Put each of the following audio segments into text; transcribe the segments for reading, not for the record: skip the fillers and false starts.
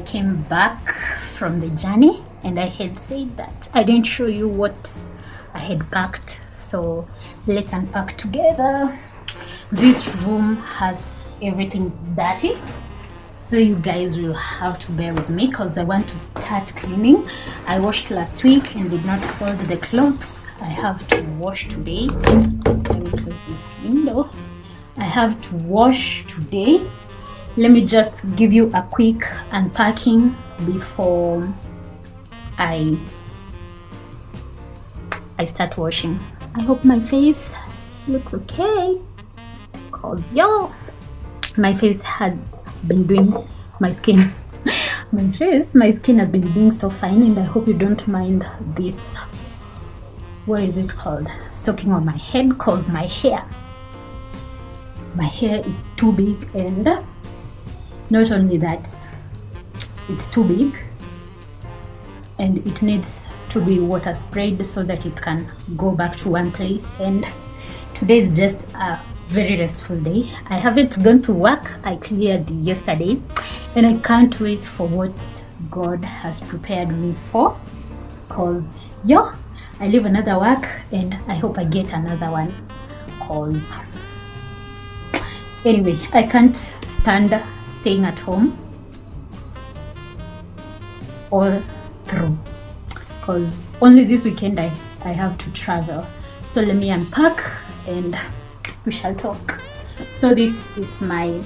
came back from the journey, and I had said that I didn't show you what I had packed, so let's unpack together. This room has everything dirty, so you guys will have to bear with me because I want to start cleaning. I washed last week and did not fold the clothes. I have to wash today. I will close this window. I have to wash today. Let me just give you a quick unpacking before I start washing. I hope my face looks okay, cause y'all, my face has been doing, my skin my skin has been doing so fine, and I hope you don't mind this, what is it called, stalking on my head, cause my hair is too big, and not only that, it's too big and it needs to be water sprayed so that it can go back to one place. And today is just a very restful day. I haven't gone to work. I cleared yesterday, and I can't wait for what God has prepared me for, cause I leave another work and I hope I get another one, cause anyway, I can't stand staying at home all through, because only this weekend I have to travel. So let me unpack and we shall talk. So this is my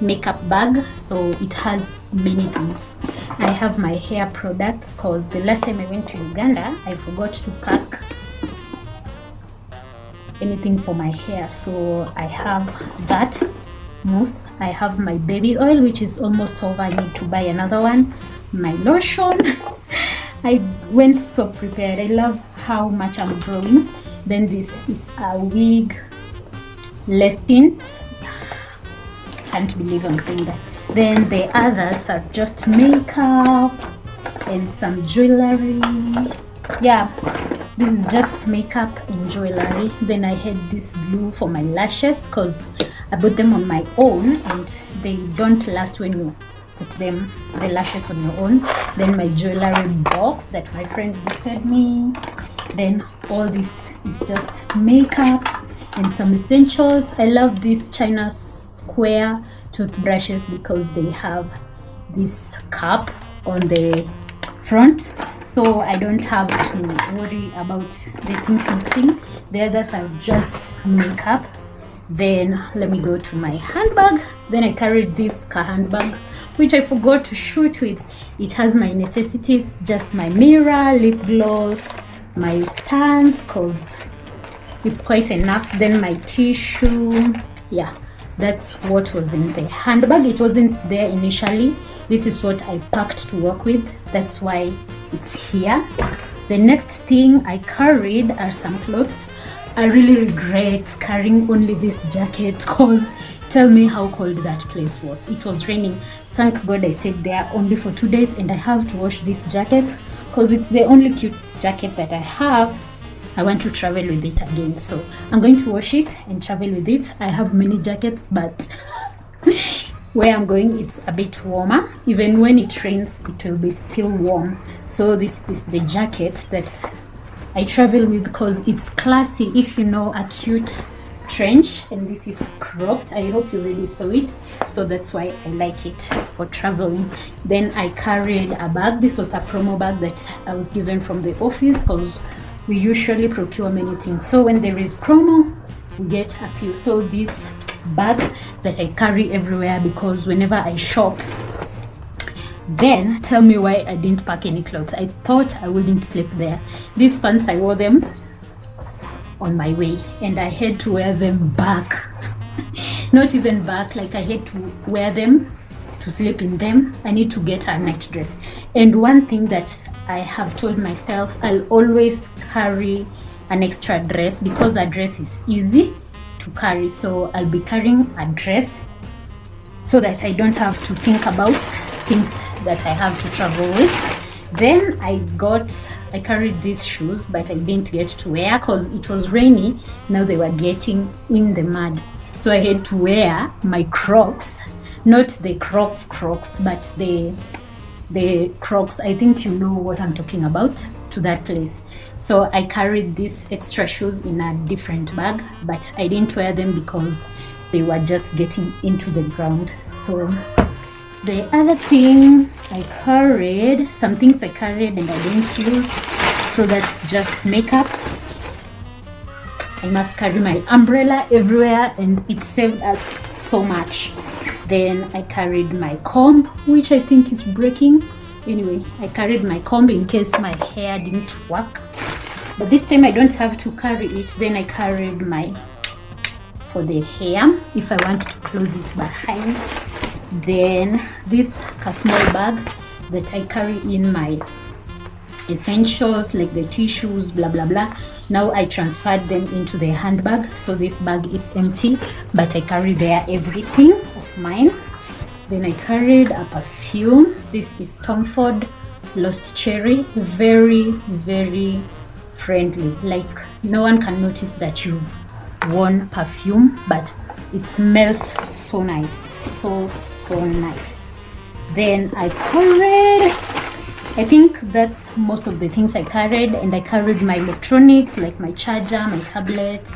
makeup bag, so it has many things. I have my hair products, because the last time I went to Uganda I forgot to pack anything for my hair, so I have that mousse. I have my baby oil, which is almost over. I need to buy another one. My lotion. I went so prepared. I love how much I'm growing. Then this is a wig, less tint. Can't believe I'm saying that. Then the others are just makeup and some jewelry. Yeah, this is just makeup and jewelry. Then I had this glue for my lashes, because I bought them on my own and they don't last when you put them, the lashes, on your own. Then my jewelry box that my friend gifted me. Then all this is just makeup and some essentials. I love these China square toothbrushes because they have this cap on the front, so I don't have to worry about the things mixing. The others are just makeup. Then let me go to my handbag. Then I carried this car handbag, which I forgot to shoot with. It has my necessities, just my mirror, lip gloss, my stands, because it's quite enough. Then my tissue. Yeah, that's what was in the handbag. It wasn't there initially. This is what I packed to work with. That's why it's here. The next thing I carried are some clothes. I really regret carrying only this jacket, because tell me how cold that place was. It was raining. Thank God I stayed there only for 2 days, and I have to wash this jacket because it's the only cute jacket that I have. I want to travel with it again, so I'm going to wash it and travel with it. I have many jackets, but where I'm going it's a bit warmer. Even when it rains it will be still warm. So this is the jacket that I travel with, because it's classy. If you know a cute trench, and this is cropped. I hope you really saw it, so that's why I like it for traveling. Then I carried a bag. This was a promo bag that I was given from the office, because we usually procure many things, so when there is promo we get a few. So this bag that I carry everywhere, because whenever I shop. Then tell me why I didn't pack any clothes. I thought I wouldn't sleep there. These pants, I wore them on my way and I had to wear them back. Not even back, like I had to wear them to sleep in them. I need to get a night dress. And one thing that I have told myself, I'll always carry an extra dress, because a dress is easy to carry. So I'll be carrying a dress so that I don't have to think about things that I have to travel with. Then I carried these shoes, but I didn't get to wear because it was rainy. Now they were getting in the mud, so I had to wear my Crocs not the Crocs, but the Crocs. I think you know what I'm talking about, to that place. So I carried these extra shoes in a different bag, but I didn't wear them because they were just getting into the ground. So the other thing I carried, some things I carried and I didn't use, so that's just makeup. I must carry my umbrella everywhere and it saved us so much. Then I carried my comb, which I think is breaking. Anyway, I carried my comb in case my hair didn't work, but this time I don't have to carry it. Then I carried my, for the hair, if I want to close it behind. Then this small bag that I carry in my essentials, like the tissues, blah blah blah. Now I transferred them into the handbag, so this bag is empty, but I carry there everything of mine. Then I carried a perfume. This is Tom Ford Lost Cherry. Very, very friendly. Like, no one can notice that you've worn perfume, but it smells so nice, so nice. Then I carried, I think that's most of the things I carried. And I carried my electronics, like my charger, my tablet.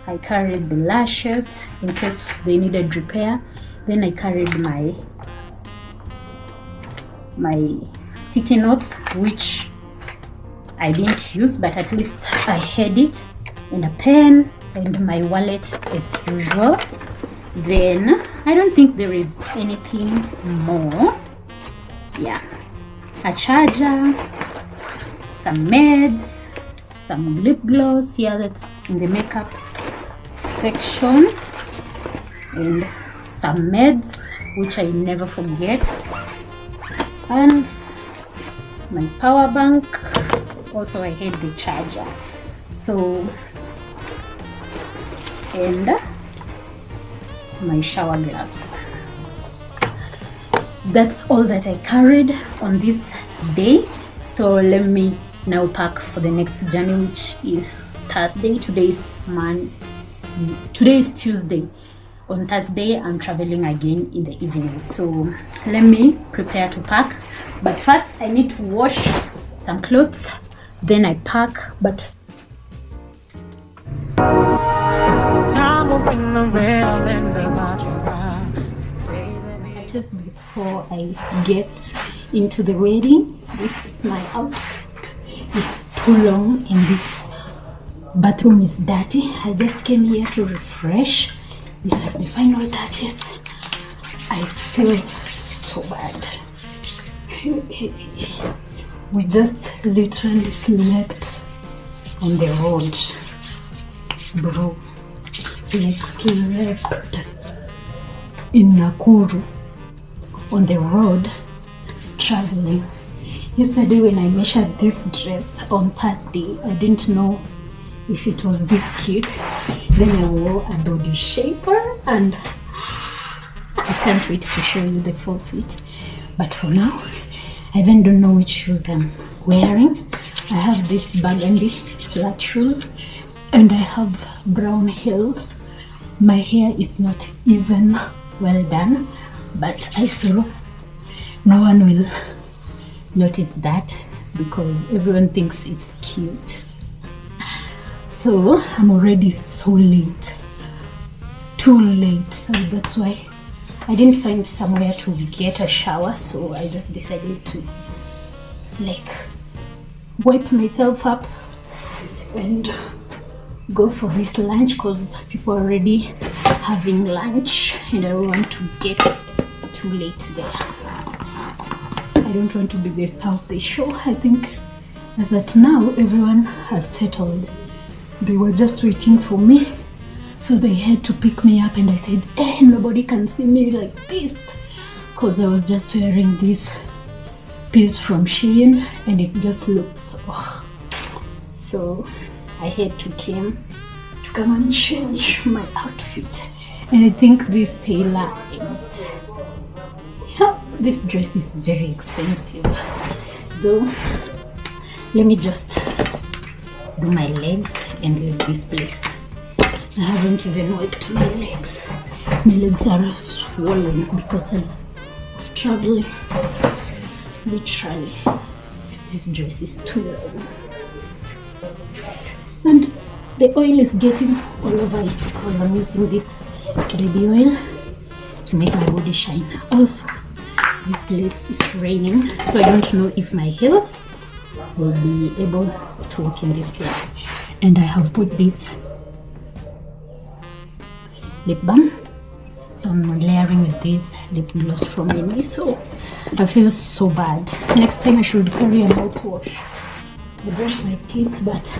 I carried the lashes in case they needed repair. Then I carried my sticky notes, which I didn't use, but at least I had it, and a pen, and my wallet as usual. Then I don't think there is anything more. Yeah, a charger, some meds, some lip gloss. Yeah, that's in the makeup section. And some meds, which I never forget. And my power bank. Also, I had the charger. So, and my shower gloves. That's all that I carried on this day. So let me now pack for the next journey, which is Thursday. Today is Tuesday. On Thursday I'm traveling again in the evening, so let me prepare to pack. But first I need to wash some clothes, then I pack. But just before I get into the wedding, this is my outfit. It's too long and this bathroom is dirty. I just came here to refresh. These are the final touches. I feel so bad. We just literally slept on the road, bro. We slept in Nakuru on the road traveling. Yesterday when I measured this dress on Thursday, I didn't know if it was this cute. Then I wore a body shaper and I can't wait to show you the full fit. But for now, I even don't know which shoes I'm wearing. I have this burgundy flat shoes and I have brown heels. My hair is not even well done, but I saw no one will notice that because everyone thinks it's cute. So I'm already so late, too late. So that's why I didn't find somewhere to get a shower. So I just decided to like wipe myself up and go for this lunch because people are already having lunch and I don't want to get too late there. I don't want to be the star of the show. I think as at now everyone has settled. They were just waiting for me, so they had to pick me up, and I said, hey, nobody can see me like this because I was just wearing this piece from Shein and it just looks so I had to come and change my outfit. And I think this tailor this dress is very expensive though. Let me just do my legs and leave this place. I haven't even wiped my legs. My legs are swollen because of traveling. Literally, this dress is too long. And the oil is getting all over it because I'm using this baby oil to make my body shine. Also, this place is raining, so I don't know if my heels will be able to walk in this place. And I have put this lip balm, so I'm layering with this lip gloss from Mini. So I feel so bad. Next time I should carry a mouthwash. I brushed my teeth, but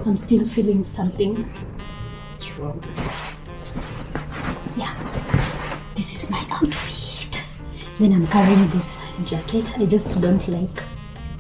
I'm still feeling something wrong. Yeah, this is my outfit. Then I'm carrying this jacket. I just don't like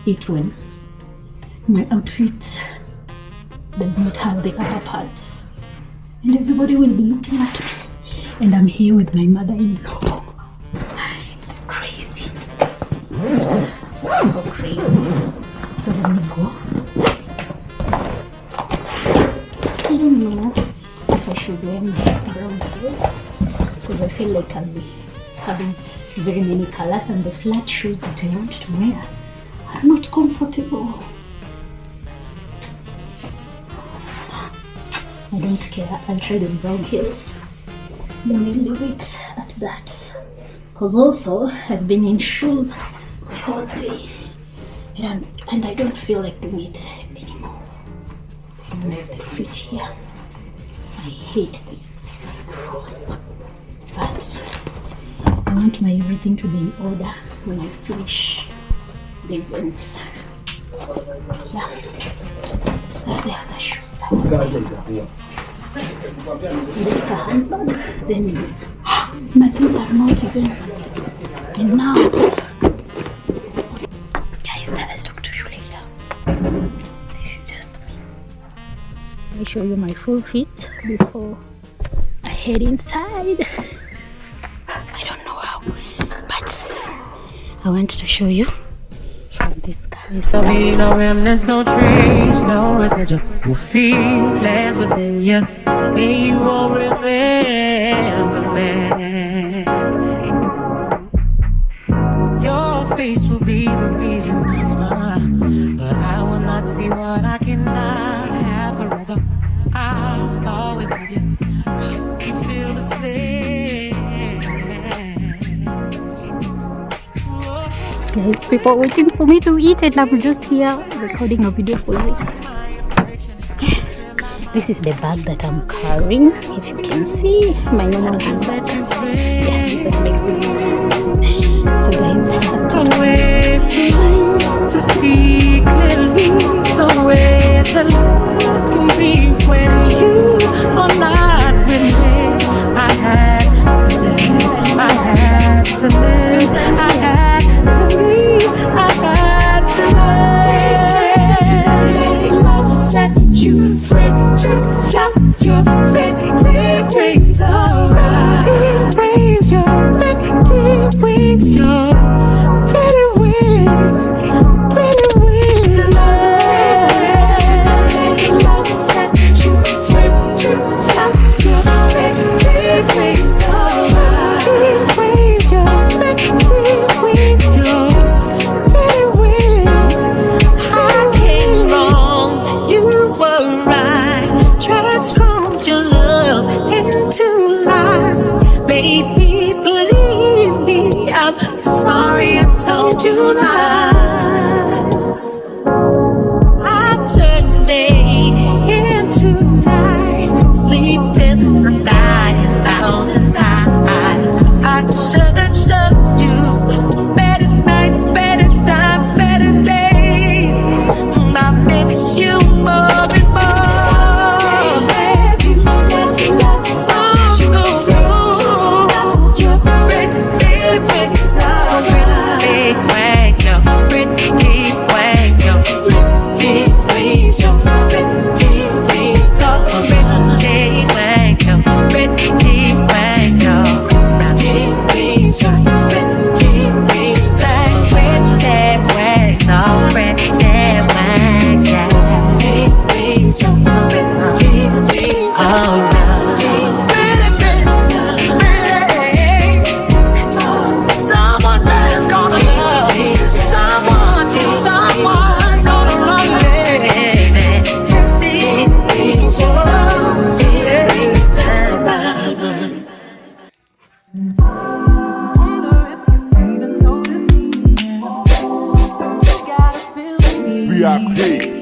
it when my outfit does not have the upper parts, and everybody will be looking at me. And I'm here with my mother-in-law. It's crazy. It's so crazy. So let me go. I don't know if I should wear my brown heels because I feel like I'll be having very many colors, and the flat shoes that I want to wear are not comfortable. I don't care. I'll try the brown heels. Let me leave it at that. Because also I've been in shoes the whole day, and I don't feel like doing it anymore. I don't know if they fit here. I hate this. This is gross. But I want my everything to be in order when I finish the event. Yeah. These are the other shoes that was there. This handbag, then my things are not even enough. Guys, I'll talk to you later. This is just me. Let me show you my full fit before I head inside. I don't know how, but I want to show you from this guy. There'll be no remnants, no trace, no residual feelings within you. Then you won't remember me. Your face will be the reason I smile, but I will not see what I cannot have forever. I'll always have you. You feel the same. Guys, people waiting for me to eat, and I'm just here recording a video for you. This is the bag that I'm carrying. If you can see, my normal bag. Yeah, this is my bag. So guys, Away from you to see clearly the way that love can be when you are not with me. I had to live, I had to live, I had to leave, I had to live. Love set you free to fly your venting wings around. Wings, your venting wings, your pretty wings. VIP.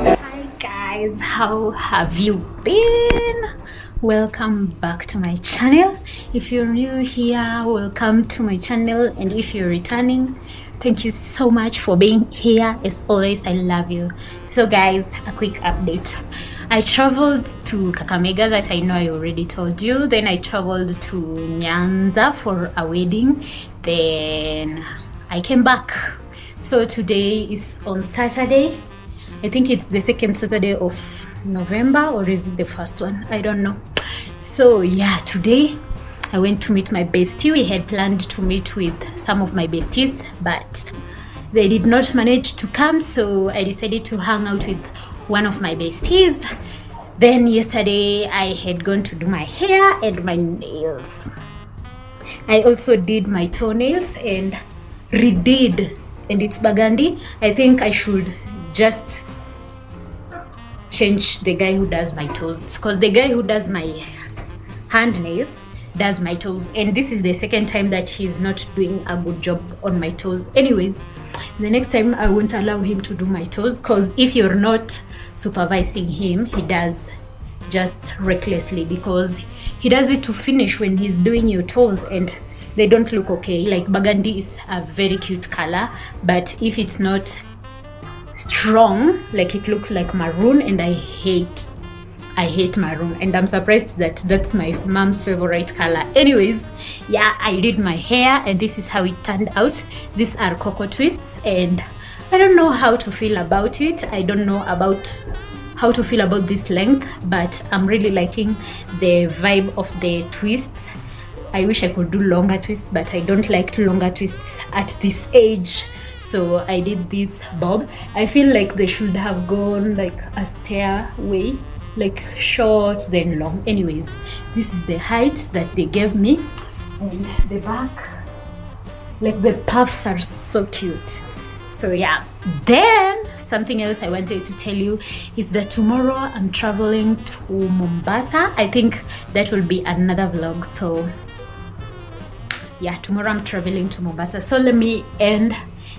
Hi guys, how have you been? Welcome back to my channel. If you're new here, welcome to my channel, and if you're returning, thank you so much for being here. As always, I love you. So guys, a quick update. I traveled to Kakamega, that I know I already told you. Then I traveled to Nyanza for a wedding. Then I came back. So today is on Saturday. I think it's the second Saturday of November, or is it the first one? I don't know. So yeah, today I went to meet my bestie. We had planned to meet with some of my besties, but they did not manage to come, so I decided to hang out with one of my besties. Then yesterday I had gone to do my hair and my nails. I also did my toenails and redid, and it's burgundy. I think I should just change the guy who does my toes, because the guy who does my hand nails does my toes, and this is the second time that he's not doing a good job on my toes. Anyways, the next time I won't allow him to do my toes, because if you're not supervising him, he does just recklessly, because he does it to finish when he's doing your toes and they don't look okay. Like burgundy is a very cute color, but if it's not strong, like it looks like maroon, and I hate maroon, and I'm surprised that that's my mom's favorite color. Anyways, yeah, I did my hair and this is how it turned out. These are cocoa twists, and I don't know how to feel about it. I don't know about how to feel about this length, but I'm really liking the vibe of the twists. I wish I could do longer twists, but I don't like longer twists at this age, so I did this bob. I feel like they should have gone like a stairway, like short then long. Anyways, this is the height that they gave me, and the back, like the puffs are so cute. So yeah, then something else I wanted to tell you is that tomorrow I'm traveling to Mombasa. I think that will be another vlog. So yeah, tomorrow I'm traveling to Mombasa, so let me end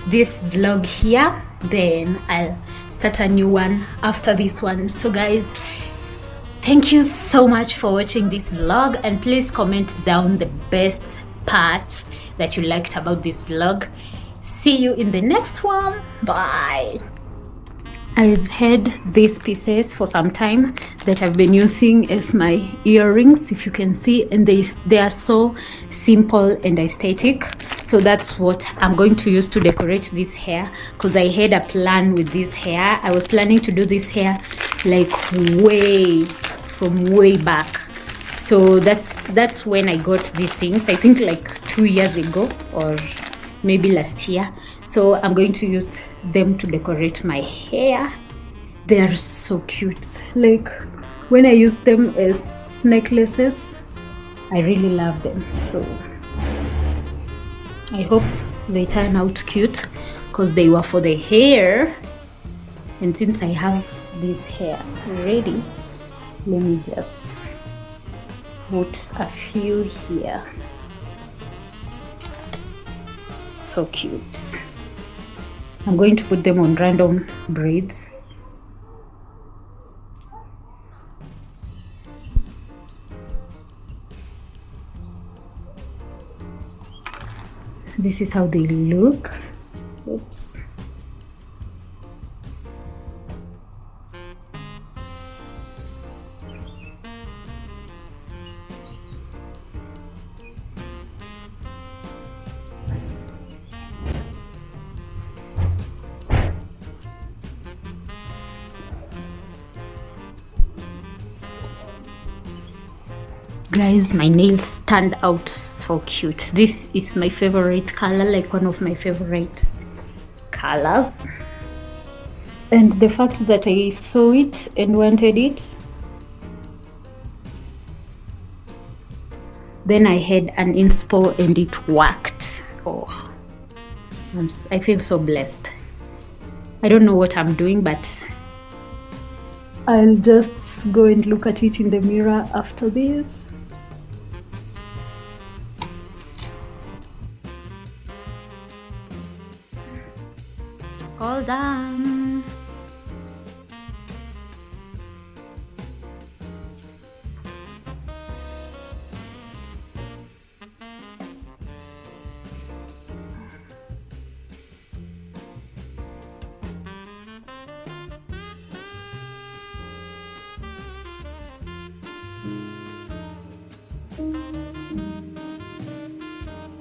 this vlog here, then I'll start a new one after this one. So guys, thank you so much for watching this vlog, and please comment down the best parts that you liked about this vlog. See you in the next one. Bye. I've had these pieces for some time that I've been using as my earrings, if you can see, and they are so simple and aesthetic. So that's what I'm going to use to decorate this hair, because I had a plan with this hair. I was planning to do this hair like way back. So that's when I got these things, I think like 2 years ago or maybe last year. So I'm going to use them to decorate my hair. They are so cute. Like when I use them as necklaces, I really love them. So I hope they turn out cute, because they were for the hair. And since I have this hair ready, let me just put a few here. So cute. I'm going to put them on random braids. This is how they look. Oops. Guys, my nails turned out so cute. This is my favorite color, like one of my favorite colors. And the fact that I saw it and wanted it, then I had an inspo and it worked. Oh, I feel so blessed. I don't know what I'm doing, but I'll just go and look at it in the mirror after this. All done.